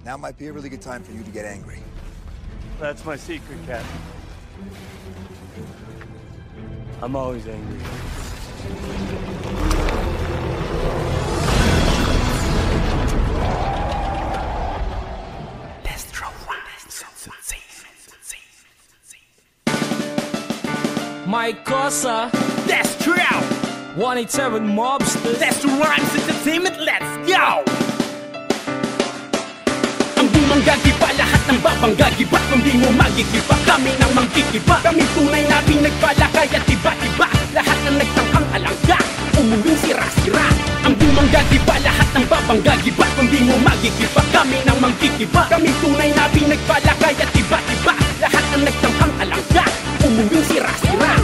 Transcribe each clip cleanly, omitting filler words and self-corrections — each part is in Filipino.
Now might be a really good time for you to get angry. That's my secret, Captain. I'm always angry. Mike Cosa, That's true! 187 Mobsters. That's the Rhymes Entertainment, let's go! Ang bumang gagiba, lahat ng babangga giba. Kung di mo magigiba, kami nang manggigiba. Kami tunay na pinagpala, kaya tiba-tiba. Lahat ng nagtangkang alangga, umuwing sira-sira. Ang bumang gagiba, lahat ng babangga giba. Kung di mo magigiba, kami nang manggigiba. Kami tunay na pinagpala, kaya tiba-tiba. Lahat ng nagtangkang alangga, umuwing sira-sira.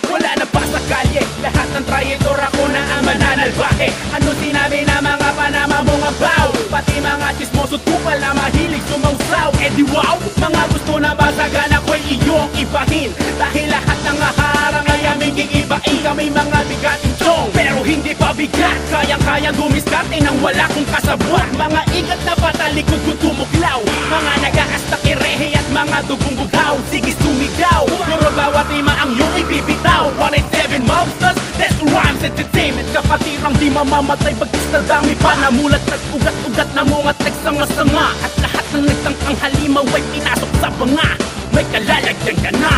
Wala na pa sa kalye, lahat ng trayektor ako na ang mananalbahe. Ano sinabi na mga panama mong abaw? Pati mga chismoso tukal na mahilig sumausaw. Eh di wow, mga gusto na basagan ako'y iyong ibahin. Dahil lahat ng haharang ay aming gigibain. Kami mga bigating chong, pero hindi pa bigat. Kayang-kayang gumiskarte nang wala kong kasabwat. Mga ikat na patalikod ko tumuglaw. Mga nag-aasta kirehe at mga dugong bughaw. Sige sumigaw, puro bawat ima ang iyong ibibitaw. 187 Mobsters, that's Rhymes Entertainment. Kapatirang di mamamatay bagkis na dami pa. Namulat at ugat-ugat na mga teksanga-sanga. At lahat ng nagtangkang halimaw ay pinasok sa banga. May kalalagyan ka na.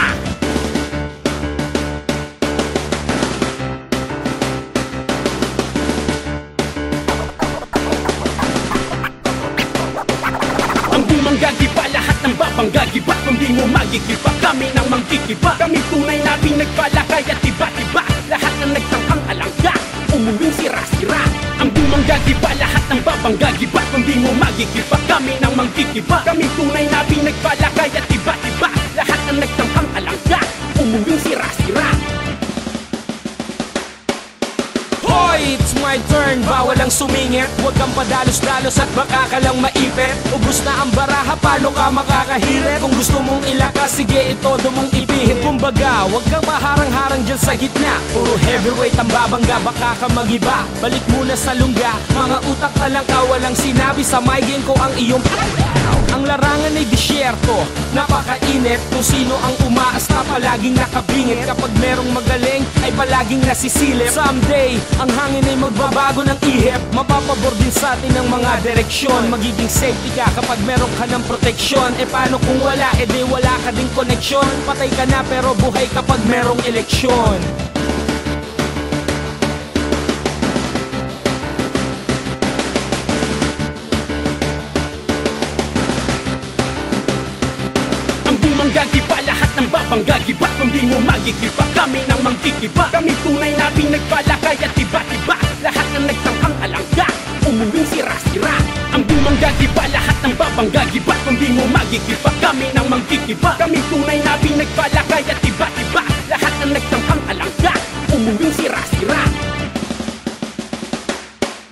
Ang bumang gagiba, lahat ng babangga giba. Kung di mo magigiba, kami nang manggigiba. Kami tunay na pinagpala, kaya tiba-tiba. Lahat ng nagtangkang alangga, umuwing sira-sira. Ang bumang gagiba, lahat ng babangga giba. Kung di mo magigiba, kami nang manggigiba. Kami tunay na pinagpala, kaya tiba-tiba. Lahat ng nagtangkang alangga, umuwing sira-sira. Hoy, it's my turn, bawal ang sumingit. Huwag kang padalos-dalos at baka ka lang maipit. Ubus na ang baraha, paano ka makakahirit? Kung gusto mong ilakas, sige itodo mong ipihit. Kumbaga, huwag kang maharang-harang dyan sa gitna. Puro heavyweight ang babangga, baka ka magiba. Balik muna sa lungga, mga utak na lang ka. Walang sinabi sa migraine ko ang iyong ang larangan ay disyerto, napakainit. Kung sino ang umaasta, palaging nakabingit. Kapag merong magaling, ay palaging nasisilip. Someday, ang hangin ay magbabago ng ihip. Mapapabor din sa atin ang mga direksyon. Magiging safety ka kapag meron ka ng proteksyon. E paano kung wala, e di wala ka ding koneksyon. Patay ka na pero buhay kapag merong eleksyon. Gagiba, lahat ng babangga giba. Kung di mo magigiba, kami nang manggigiba. Kami tunay na pinagpala, kaya tiba-tiba. Lahat ng nagtangkang alangga, umuwing sira-sira. Ang bumang gagiba, lahat ng babangga giba. Kung di mo magigiba, kami nang manggigiba. Kami tunay na pinagpala, kaya tiba-tiba. Lahat ng nagtangkang alangga, umuwing sira-sira.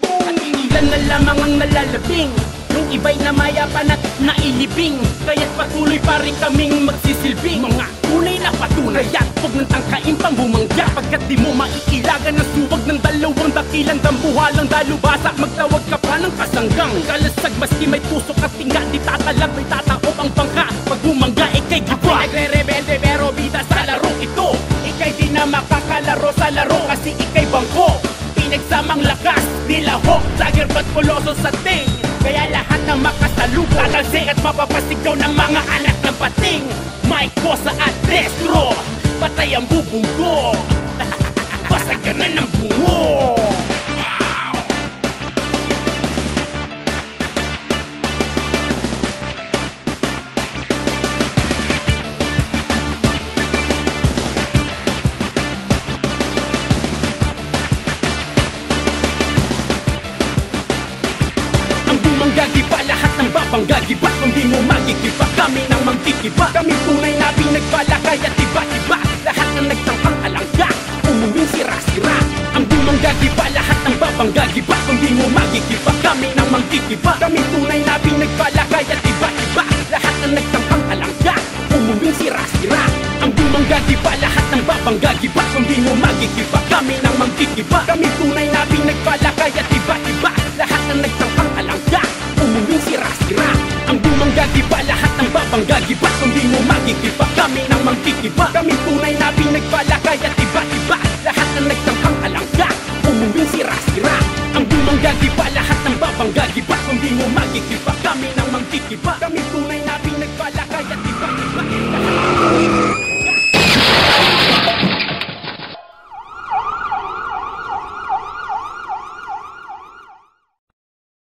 At ilan na lamang ang nalalabing, yung iba'y namayapan at nailibing. Kaya't patuloy pa rin kaming magsisilbing. Mga kulay na patunay at huwag ng tangkain pang bumangga. Pagkat di mo maiilagan ng suwag ng dalawang dakilang dambuhalang dalubasa. Magtawag ka pa ng kasanggang kalasag, maski may tusok at tinga. Di tatalag, may tataob ang bangka. Pag bumangga, ikay giba. Nagre-rebelde pero bida sa laro ito. Ikay di na makakalaro sa laro kasi ikay bangko. Pinagsamang lakas, nilahok, jagger ba't puloso sa ting. Kaya lahat ng makasalubong tatalsik at mapapasigaw ng mga anak ng pating. Mike Cosa at Destro, patay ang bubunggo. Basag ka na ng bungo. Gagiba, lahat ng babangga giba. Kung di mo magigiba, kami nang manggigiba. Kami tunay na pinagpala, kaya tiba-tiba. Lahat ng nagtangkang alangga, umuwing sira-sira. Ang bumang gagiba, lahat ng babangga giba. Kung di mo magigiba, kami nang manggigiba. Kami tunay na pinagpala, kaya tiba-tiba. Lahat ng nagtangkang alangga, umuwing sira-sira. Ang bumang gagiba, lahat ng babangga giba. Kung di mo magigiba, kami nang manggigiba. Kami tunay na pinagpala, kaya tiba-tiba. Lahat ng nagtangkang alangga, giba, lahat ng babangga giba. Kung di mo magigiba, kami nang mangkikiba. Kami tunay na pinagbala, kaya't iba-iba. Lahat ng nagtangkang alangga, umuyong sira-sira. Ang bumangga giba, lahat ng babangga giba. Kung di mo magigiba, kami nang mangkikiba. Kami tunay na pinagbala, kaya't iba-iba.